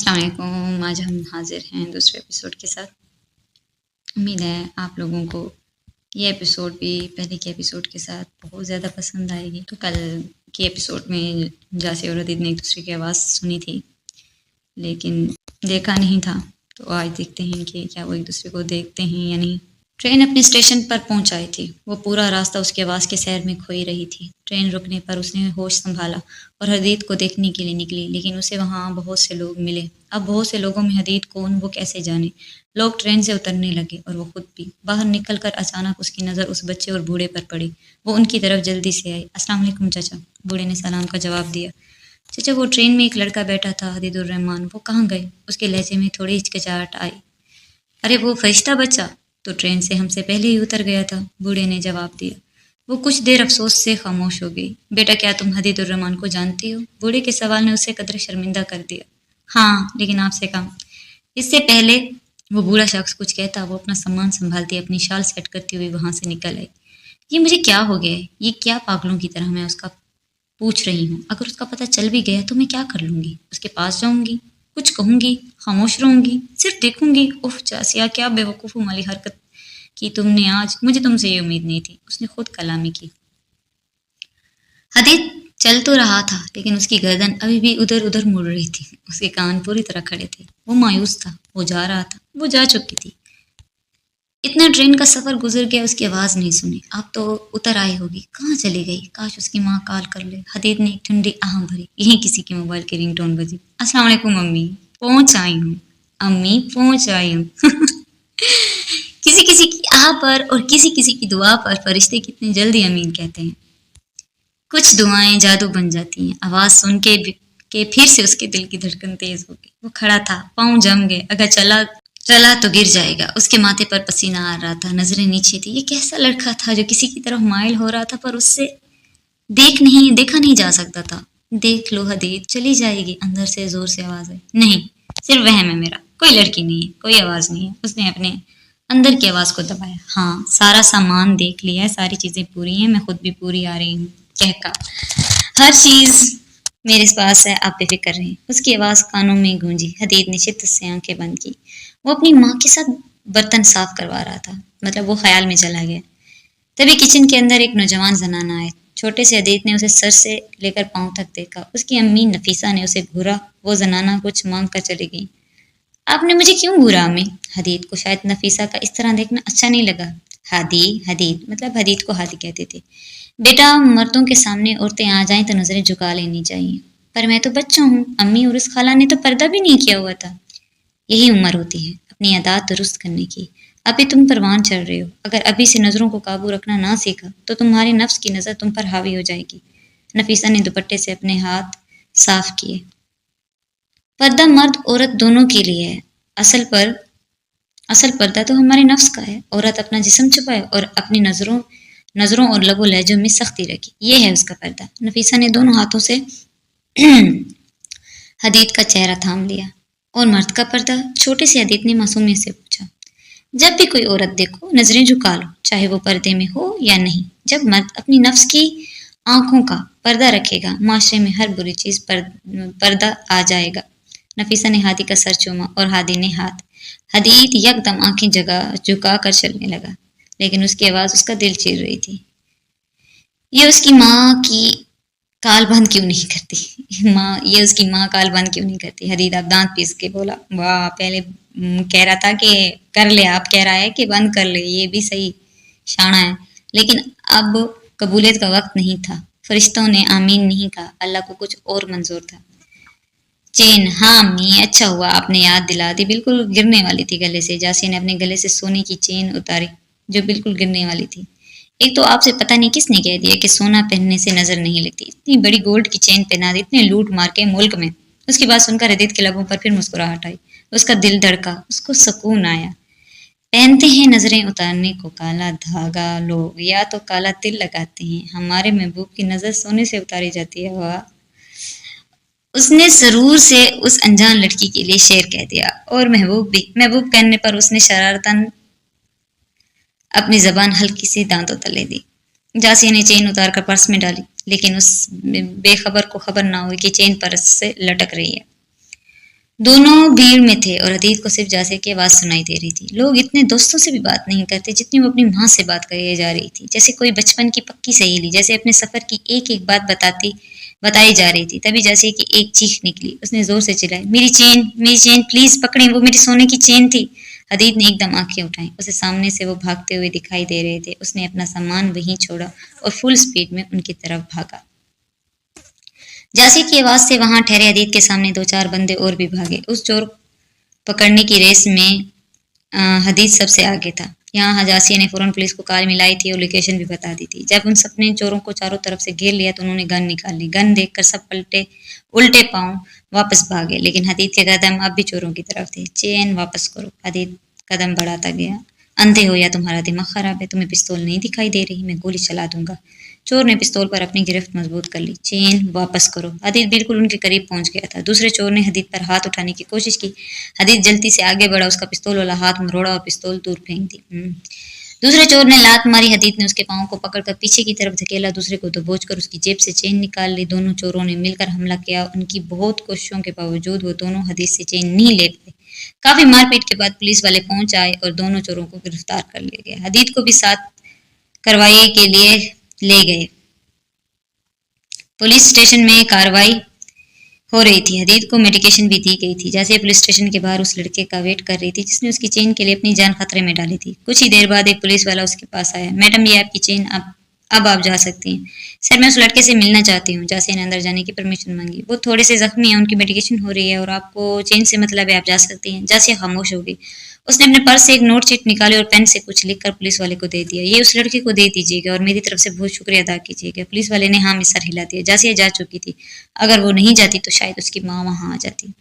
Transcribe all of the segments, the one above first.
अस्सलाम वालेकुम। आज हम हाजिर हैं दूसरे एपिसोड के साथ। उम्मीद है आप लोगों को ये एपिसोड भी पहले के एपिसोड के साथ बहुत ज़्यादा पसंद आएगी। तो कल के एपिसोड में जासी और अदीद ने एक दूसरे की आवाज़ सुनी थी लेकिन देखा नहीं था। तो आज देखते हैं कि क्या वो एक दूसरे को देखते हैं या नहीं। ट्रेन अपने स्टेशन पर पहुंच आई थी। वो पूरा रास्ता उसकी आवाज़ के सैर में खोई रही थी। ट्रेन रुकने पर उसने होश संभाला और हदीद को देखने के लिए निकली, लेकिन उसे वहाँ बहुत से लोग मिले। अब बहुत से लोगों में हदीद कौन, वो कैसे जाने। लोग ट्रेन से उतरने लगे और वो खुद भी। बाहर निकलकर अचानक उसकी नज़र उस बच्चे और बूढ़े पर पड़ी। वो उनकी तरफ जल्दी से आई। अस्सलाम वालेकुम चाचा, बूढ़े ने सलाम का जवाब दिया। चाचा, वो ट्रेन में एक लड़का बैठा था, हदीदुर रहमान, वो कहाँ गए? उसके लहजे में थोड़ी हिचकिचाहट आई। अरे वो फरिश्ता बच्चा तो ट्रेन से हमसे पहले ही उतर गया था, बूढ़े ने जवाब दिया। वो कुछ देर अफसोस से खामोश हो गई। बेटा, क्या तुम हदीदुर रहमान को जानती हो? बूढ़े के सवाल ने उसे कदर शर्मिंदा कर दिया। हाँ, लेकिन आपसे कम। इससे पहले वो बूढ़ा शख्स कुछ कहता, वो अपना सामान संभालती अपनी शाल सेट करती हुई वहां से निकल आई। ये मुझे क्या हो गया है? ये क्या पागलों की तरह मैं उसका पूछ रही हूँ। अगर उसका पता चल भी गया तो मैं क्या कर लूंगी? उसके पास जाऊंगी, कुछ कहूंगी, खामोश रहूंगी, सिर्फ देखूंगी? उफ जासिया, क्या बेवकूफ़ वाली हरकत की तुमने आज। मुझे तुमसे ये उम्मीद नहीं थी। उसने खुद कलामी की। हदीद चल तो रहा था लेकिन उसकी गर्दन अभी भी उधर उधर मुड़ रही थी। उसके कान पूरी तरह खड़े थे। वो मायूस था। वो जा रहा था। वो जा चुकी थी। इतना ट्रेन का सफर गुजर गया, उसकी आवाज़ नहीं सुनी। अब तो उतर आई होगी। कहाँ चली गई? काश उसकी माँ कॉल कर ले। हदीद ने एक ठंडी आह भरी। यहीं किसी के मोबाइल की रिंगटोन बजी। अस्सलाम वालेकुम अम्मी, पहुँच आई हूँ। अम्मी पहुँच आई हूँ। किसी किसी की आह पर और किसी किसी की दुआ पर फरिश्ते कितने जल्दी अमीन कहते हैं। कुछ दुआएं जादू बन जाती हैं। आवाज़ सुन के फिर से उसके दिल की धड़कन तेज हो गई। वो खड़ा था, पाँव जम गए। अगर चला चला तो गिर जाएगा। उसके माथे पर पसीना आ रहा था, नजरें नीचे थी। ये कैसा लड़का था जो किसी की तरफ माइल हो रहा था, पर उससे देखा नहीं जा सकता था। देख लो हदीद, चली जाएगी। अंदर से जोर से आवाज आई। नहीं, सिर्फ वहम है मेरा, कोई लड़की नहीं है, कोई आवाज नहीं है। उसने अपने अंदर की आवाज को दबाया। हाँ, सारा सामान देख लिया है, सारी चीजें पूरी हैं, मैं खुद भी पूरी आ रही हूँ। कहका, हर चीज मेरे पास है, आप बेफिक्र रहें। उसकी आवाज कानों में गूंजी। हदीद ने शिद्दत से आंखें बंद की। वो अपनी माँ के साथ बर्तन साफ करवा रहा था। मतलब वो ख्याल में चला गया। तभी किचन के अंदर एक नौजवान जनाना आए। छोटे से हदीद ने उसे सर से लेकर पांव तक देखा। उसकी अम्मी नफीसा ने उसे घूरा। वो जनाना कुछ मांग कर चली गई। आपने मुझे क्यों घूरा अम्मी? हदीद को शायद नफीसा का इस तरह देखना अच्छा नहीं लगा। हदीद मतलब हदीद को हादी कहते थे। बेटा, मर्दों के सामने औरतें आ जाएं तो नजरें झुका लेनी चाहिए। पर मैं तो बच्चा हूँ। अम्मी और उस खाला ने तो पर्दा भी नहीं किया हुआ था। यही उम्र होती है अपनी आदत दुरुस्त करने की। अभी तुम परवान चढ़ रहे हो। अगर अभी से नज़रों को काबू रखना ना सीखा तो तुम्हारी नफ्स की नज़र तुम पर हावी हो जाएगी। नफीसा ने दुपट्टे से अपने हाथ साफ किए। पर्दा मर्द औरत दोनों के लिए है। असल पर्दा तो हमारे नफ्स का है। औरत अपना जिस्म छुपाए और अपनी नजरों और लबो लहजों में सख्ती रखे, ये है उसका पर्दा। नफीसा ने दोनों हाथों से हदीद का चेहरा थाम लिया। और मर्द का पर्दा? छोटे से हदीद ने मासूमियत से पूछा। जब भी कोई औरत देखो, नजरें झुका लो, चाहे वो पर्दे में हो या नहीं। जब मर्द अपनी नफ्स की आंखों का पर्दा रखेगा, माशरे में हर बुरी चीज पर्दा आ जाएगा। नफीसा ने हादी का सर चूमा और हादी ने हाथ। हदीद यकदम आंखें झुका कर चलने लगा, लेकिन उसकी आवाज उसका दिल चीर रही थी। ये उसकी माँ की काल बंद क्यों नहीं करती? ये उसकी माँ काल बंद क्यों नहीं करती? हदीद अब दांत पीस के बोला। वाह, पहले कह रहा था कि कर ले, आप कह रहा है कि बंद कर ले। ये भी सही शाना है, लेकिन अब कबूलियत का वक्त नहीं था। फरिश्तों ने आमीन नहीं कहा। अल्लाह को कुछ और मंजूर था। चेन? हाँ अम्मी, अच्छा हुआ आपने याद दिला दी। बिल्कुल गिरने वाली थी गले से। जासिया ने अपने गले से सोने की चेन उतारी जो बिल्कुल गिरने वाली थी। एक तो आपसे पता नहीं किसने कह दिया कि सोना पहनने से नजर नहीं लगती। इतनी बड़ी गोल्ड की चेन पहना दी, इतने लूट मार के मुल्क में। उसकी बात सुनकर हदीद के लबों पर फिर मुस्कुराहट आई। उसका दिल धड़का, उसको सुकून आया। पहनते हैं नजरें उतारने को काला धागा लोग, या तो काला तिल लगाते हैं। हमारे महबूब की नजर सोने से उतारी जाती है। वाह, उसने सरूर से उस अनजान लड़की के लिए शेर कह दिया। और महबूब भी। महबूब कहने पर उसने शरारतन अपनी जबान हल्की सी दांतों तले दी। जासिया ने चेन उतार कर पर्स में डाली, लेकिन उस बेखबर को खबर ना हुई कि चेन पर्स से लटक रही है। दोनों भीड़ में थे और हदीद को सिर्फ जासिर की आवाज़ सुनाई दे रही थी। लोग इतने दोस्तों से भी बात नहीं करते जितनी वो अपनी माँ से बात करे जा रही थी, जैसे कोई बचपन की पक्की सहेली, जैसे अपने सफ़र की एक एक बात बताई जा रही थी। तभी जासिर की एक चीख निकली। उसने ज़ोर से चिल्लाई, मेरी चेन प्लीज़ पकड़ें, वो मेरी सोने की चेन थी। हदीद ने एकदम आंखें उठाईं। उसे सामने से वो भागते हुए दिखाई दे रहे थे। उसने अपना सामान वहीं छोड़ा और फुल स्पीड में उनकी तरफ भागा। जासिर की आवाज़ से वहां ठहरे हदीद के सामने दो चार बंदे और भी भागे। उस चोर पकड़ने की रेस में हदीद सबसे आगे था। यहाँ जासिया ने फौरन पुलिस को कॉल मिलाई थी और लोकेशन भी बता दी थी। जब उन सबने चोरों को चारों तरफ से घेर लिया तो उन्होंने गन निकाल ली। गन देखकर सब उल्टे पांव वापस भागे, लेकिन हदीद के कदम अब भी चोरों की तरफ थे। चेन वापस करो। हदीद कदम बढ़ाता गया। अंधे हो या तुम्हारा दिमाग खराब है? तुम्हें पिस्तौल नहीं दिखाई दे रही? मैं गोली चला दूंगा। चोर ने पिस्तौल पर अपनी गिरफ्त मजबूत कर ली। चेन वापस करो। हदीद बिल्कुल उनके करीब पहुंच गया था। दूसरे चोर ने हदीद पर हाथ उठाने की कोशिश की। हदीद जल्दी से आगे बढ़ा, उसका पिस्तौल वाला हाथ मरोड़ा और पिस्तौल दूर फेंक दी। दूसरे चोर ने लात मारी। हदीद ने उसके पांव को पकड़कर पीछे की तरफ धकेला, दूसरे को दबोचकर उसकी जेब से चेन निकाल ली। दोनों चोरों ने मिलकर हमला किया। उनकी बहुत कोशिशों के बावजूद वो दोनों हदीद से चेन नहीं ले पाए। काफी मारपीट के बाद पुलिस वाले पहुंच आए और दोनों चोरों को गिरफ्तार कर लिया गया। हदीद को भी साथ कार्रवाई के लिए ले गए। पुलिस स्टेशन में कार्रवाई हो रही थी। हदीद को मेडिकेशन भी दी गई थी। जैसे पुलिस स्टेशन के बाहर उस लड़के का वेट कर रही थी जिसने उसकी चेन के लिए अपनी जान खतरे में डाली थी। कुछ ही देर बाद एक पुलिस वाला उसके पास आया। मैडम, ये आपकी चेन, अब आप जा सकती हैं। सर, मैं उस लड़के से मिलना चाहती हूँ। जासिया ने अंदर जाने की परमिशन मांगी। वो थोड़े से जख्मी हैं, उनकी मेडिकेशन हो रही है और आपको चेन से मतलब है, आप जा सकती हैं। जासिया खामोश हो गई। उसने अपने पर्स से एक नोट चिट निकाली और पेन से कुछ लिखकर पुलिस वाले को दे दिया। ये उस लड़के को दे दीजिएगा और मेरी तरफ से बहुत शुक्रिया अदा कीजिएगा। पुलिस वाले ने हाँ में सर हिला दिया। जासिया जा चुकी थी। अगर वो नहीं जाती तो शायद उसकी माँ वहाँ आ जाती।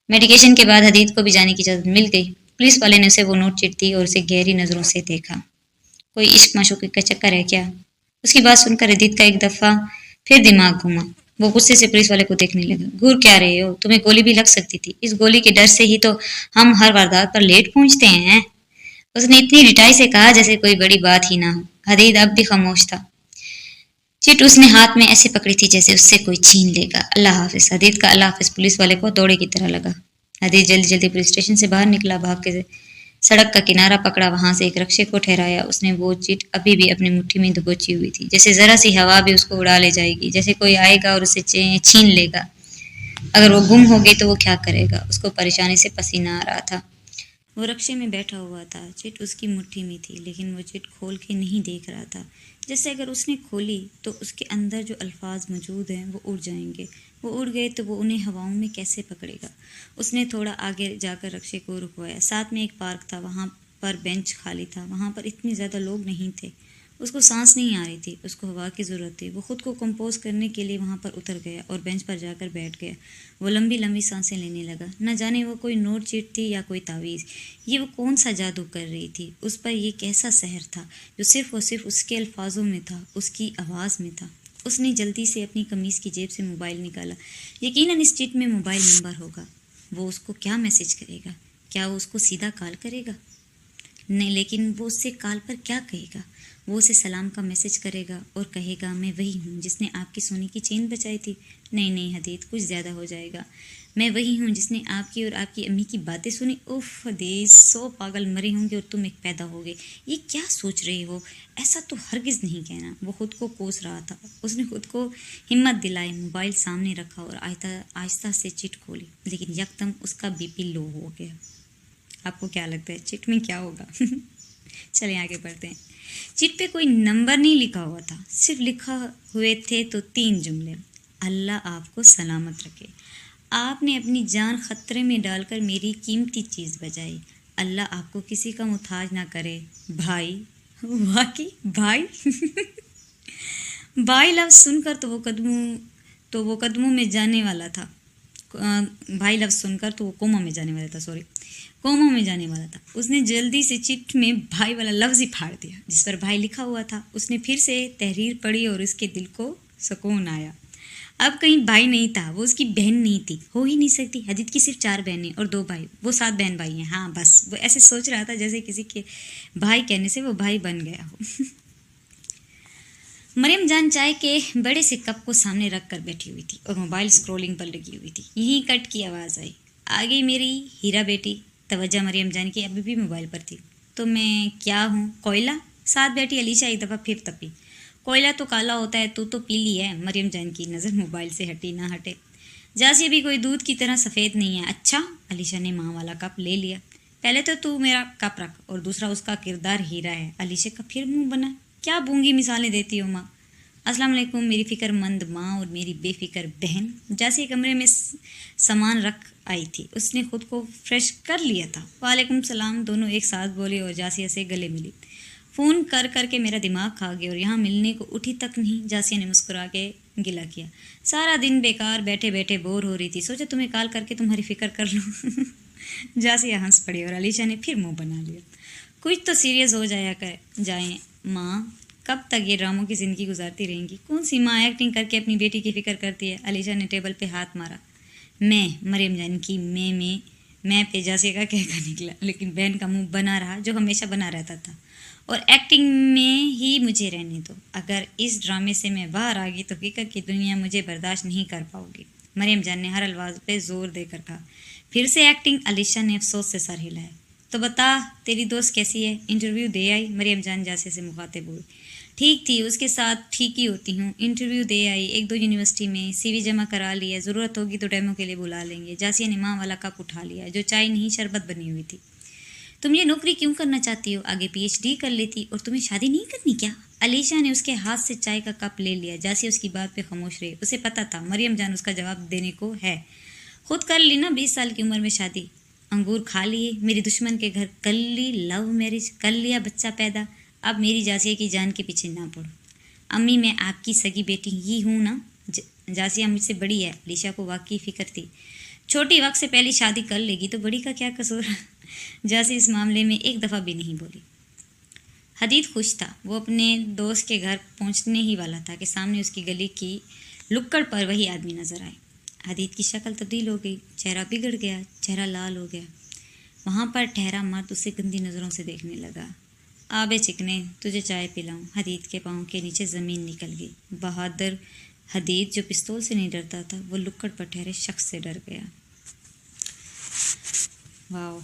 मेडिकेशन के बाद हदीद को भी जाने की इजाज़त मिल गई। पुलिस वाले ने उसे वो नोट चिट दी और उसे गहरी नज़रों से देखा। कोई इश्क माशूक़ी का चक्कर है क्या? उसकी बात सुनकर हदीद का एक दफ़ा फिर दिमाग घूमा। वो गुस्से से पुलिस वाले को देखने लगा। घूर क्या रहे हो? तुम्हें गोली भी लग सकती थी। इस गोली के डर से ही तो हम हर वारदात पर लेट पहुंचते हैं। उसने इतनी रिटाई से कहा जैसे कोई बड़ी बात ही ना हो। हदीद अब भी खामोश था। चिट उसने हाथ में ऐसे पकड़ी थी जैसे उससे कोई छीन लेगा। अल्लाह हाफिज। हदीद का अल्लाह हाफिज पुलिस वाले को दौड़े की तरह लगा। हदीद जल्दी जल्दी पुलिस स्टेशन से बाहर निकला। भाग के सड़क का किनारा पकड़ा, वहां से एक रक्षे को ठहराया। उसने वो चिट अभी भी अपनी मुट्ठी में दबोची हुई थी, जैसे जरा सी हवा भी उसको उड़ा ले जाएगी, जैसे कोई आएगा और उसे छीन लेगा। अगर वो गुम हो गई तो वो क्या करेगा? उसको परेशानी से पसीना आ रहा था। वो रक्शे में बैठा हुआ था। चिट उसकी मुट्ठी में थी, लेकिन वो चिट खोल के नहीं देख रहा था। जैसे अगर उसने खोली तो उसके अंदर जो अल्फाज मौजूद हैं वो उड़ जाएंगे। वो उड़ गए तो वो उन्हें हवाओं में कैसे पकड़ेगा? उसने थोड़ा आगे जाकर रक्शे को रुकवाया। साथ में एक पार्क था, वहाँ पर बेंच खाली था। वहाँ पर इतने ज़्यादा लोग नहीं थे। उसको सांस नहीं आ रही थी, उसको हवा की ज़रूरत थी। वो खुद को कंपोज करने के लिए वहाँ पर उतर गया और बेंच पर जाकर बैठ गया। वो लंबी लंबी सांसें लेने लगा। न जाने वो कोई नोट चिट थी या कोई तावीज़। ये वो कौन सा जादू कर रही थी? उस पर ये कैसा सहर था जो सिर्फ और सिर्फ उसके अल्फाजों में था, उसकी आवाज़ में था? उसने जल्दी से अपनी कमीज़ की जेब से मोबाइल निकाला। यकीनन इस चिट में मोबाइल नंबर होगा। वो उसको क्या मैसेज करेगा? क्या वो उसको सीधा कॉल करेगा? नहीं, लेकिन वो उससे कॉल पर क्या कहेगा? वो उसे सलाम का मैसेज करेगा और कहेगा, मैं वही हूँ जिसने आपकी सोने की चेन बचाई थी। नहीं नहीं हदीद, कुछ ज़्यादा हो जाएगा। मैं वही हूँ जिसने आपकी और आपकी अम्मी की बातें सुनी। उफ हदीद, 100 पागल मरे होंगे और तुम एक पैदा हो गए। ये क्या सोच रहे हो? ऐसा तो हरगिज़ नहीं कहना। वो खुद को कोस रहा था। उसने खुद को हिम्मत दिलाई, मोबाइल सामने रखा और आहिस्ता से चिट खोली, लेकिन यकदम उसका बीपी लो हो गया। आपको क्या लगता है चिट में क्या होगा? चलें आगे बढ़ते हैं। चिट पे कोई नंबर नहीं लिखा हुआ था, सिर्फ लिखा हुए थे तो 3 जुमले। अल्लाह आपको सलामत रखे। आपने अपनी जान खतरे में डालकर मेरी कीमती चीज़ बचाई। अल्लाह आपको किसी का मुताज ना करे। भाई। वाकई भाई। भाई लफ्ज़ सुनकर तो वो कदमों में जाने वाला था। भाई लफ्ज़ सुनकर तो वो कोमा में जाने वाला था। कोमा में जाने वाला था। उसने जल्दी से चिट में भाई वाला लफ्ज़ ही फाड़ दिया जिस पर भाई लिखा हुआ था। उसने फिर से तहरीर पढ़ी और उसके दिल को सुकून आया। अब कहीं भाई नहीं था, वो उसकी बहन नहीं थी, हो ही नहीं सकती। हदीद की सिर्फ 4 बहनें और 2 भाई, वो 7 बहन भाई हैं। हाँ बस वो ऐसे सोच रहा था जैसे किसी के भाई कहने से वो भाई बन गया हो। मरियम जान चाय के बड़े से कप को सामने रख कर बैठी हुई थी और मोबाइल स्क्रॉलिंग पर लगी हुई थी। यहीं कट की आवाज़ आई। آ گئی میری ہیرا بیٹی۔ توجہ مریم جان کی ابھی بھی موبائل پر تھی۔ تو میں کیا ہوں، کوئلہ؟ ساتھ بیٹھی علیشا ایک دفعہ پھر تپی۔ کوئلہ تو کالا ہوتا ہے، تو پیلی ہے۔ مریم جان کی نظر موبائل سے ہٹی نہ ہٹے۔ جاسیہ بھی کوئی دودھ کی طرح سفید نہیں ہے۔ اچھا؟ علیشا نے ماں والا کپ لے لیا۔ پہلے تو میرا کپ رکھ، اور دوسرا اس کا کردار ہیرا ہے۔ علیشا کا پھر منہ بنا۔ کیا بونگی مثالیں دیتی ہو ماں؟ السلام علیکم میری فکر مند ماں اور میری بے فکر بہن۔ جاسیہ کمرے میں سامان رکھ آئی تھی۔ اس نے خود کو فریش کر لیا تھا۔ وعلیکم السلام دونوں ایک ساتھ بولے اور جاسیہ سے گلے ملی۔ فون کر کر کے میرا دماغ کھا گیا اور یہاں ملنے کو اٹھی تک نہیں، جاسیہ نے مسکرا کے گلا کیا۔ سارا دن بیکار بیٹھے بیٹھے بور ہو رہی تھی، سوچا تمہیں کال کر کے تمہاری فکر کر لوں۔ جاسیہ ہنس پڑی اور علیشا نے پھر منہ بنا لیا۔ کچھ تو سیریس ہو جائیں ماں، کب تک یہ ڈراموں کی زندگی گزارتی رہیں گی؟ کون سی ماں ایکٹنگ کر کے اپنی بیٹی کی فکر کرتی ہے؟ علیشا نے ٹیبل پہ ہاتھ مارا۔ میں مریم جان کی میں پہ جاسیہ کا کہہ کر نکلا، لیکن بہن کا منہ بنا رہا جو ہمیشہ بنا رہتا تھا۔ اور ایکٹنگ میں ہی مجھے رہنے دو، اگر اس ڈرامے سے میں باہر آ گئی تو حقیقت کی دنیا مجھے برداشت نہیں کر پاؤ گی۔ مریم جان نے ہر الفاظ پہ زور دے کر کہا۔ پھر سے ایکٹنگ؟ علیشا نے افسوس سے سر ہلایا۔ تو بتا تیری دوست کیسی ہے؟ انٹرویو دے آئی؟ مریم جان جاسیہ سے مخاطب ہوئی۔ ٹھیک تھی، اس کے ساتھ ٹھیک ہی ہوتی ہوں۔ انٹرویو دے آئی، 1-2 یونیورسٹی میں CV جمع کرا لیا، ضرورت ہوگی تو ڈیمو کے لیے بلا لیں گے۔ جاسیہ نے ماں والا کپ اٹھا لیا جو چائے نہیں شربت بنی ہوئی تھی۔ تم یہ نوکری کیوں کرنا چاہتی ہو؟ آگے PhD کر لیتی، اور تمہیں شادی نہیں کرنی کیا؟ علیشا نے اس کے ہاتھ سے چائے کا کپ لے لیا۔ جاسیہ اس کی بات پہ خاموش رہی۔ اسے پتہ تھا مریم جان اس کا جواب دینے کو ہے۔ خود کر لی نا 20 سال کی عمر میں شادی، انگور کھا لیے، میری دشمن کے گھر کر لی لو میرج، کر لیا بچہ پیدا۔ اب میری جاسیہ کی جان کے پیچھے نہ پڑو۔ امی میں آپ کی سگی بیٹی ہی ہوں نا؟ جاسیہ مجھ سے بڑی ہے۔ علیشا کو واقعی فکر تھی، چھوٹی وقت سے پہلی شادی کر لے گی تو بڑی کا کیا قصور؟ جاسیہ اس معاملے میں ایک دفعہ بھی نہیں بولی۔ حدید خوش تھا، وہ اپنے دوست کے گھر پہنچنے ہی والا تھا کہ سامنے اس کی گلی کی لکڑ پر وہی آدمی نظر آئے۔ حدید کی شکل تبدیل ہو گئی، چہرہ بگڑ گیا، چہرہ لال ہو گیا۔ وہاں پر ٹھہرا مرد اسے گندی نظروں سے دیکھنے لگا۔ آبے چکنے، تجھے چائے پلاؤں؟ حدید کے پاؤں کے نیچے زمین نکل گئی۔ بہادر حدید جو پستول سے نہیں ڈرتا تھا، وہ لکڑ پر ٹھہرے شخص سے ڈر گیا۔ واو!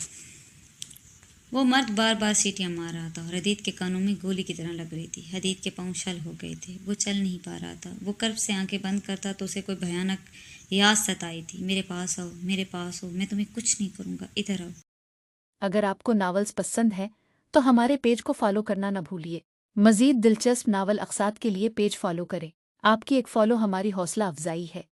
وہ مرد بار بار سیٹیاں مار رہا تھا اور حدید کے کانوں میں گولی کی طرح لگ رہی تھی۔ حدید کے پاؤں شل ہو گئے تھے، وہ چل نہیں پا رہا تھا۔ وہ کرب سے آنکھیں بند کرتا تو اسے کوئی بھیانک یاد ستائی تھی۔ میرے پاس آؤ، میرے پاس ہو، میں تمہیں کچھ نہیں کروں گا، ادھر آؤ۔ اگر آپ کو ناولز پسند ہیں تو ہمارے پیج کو فالو کرنا نہ بھولیے۔ مزید دلچسپ ناول اقساط کے لیے پیج فالو کریں۔ آپ کی ایک فالو ہماری حوصلہ افزائی ہے۔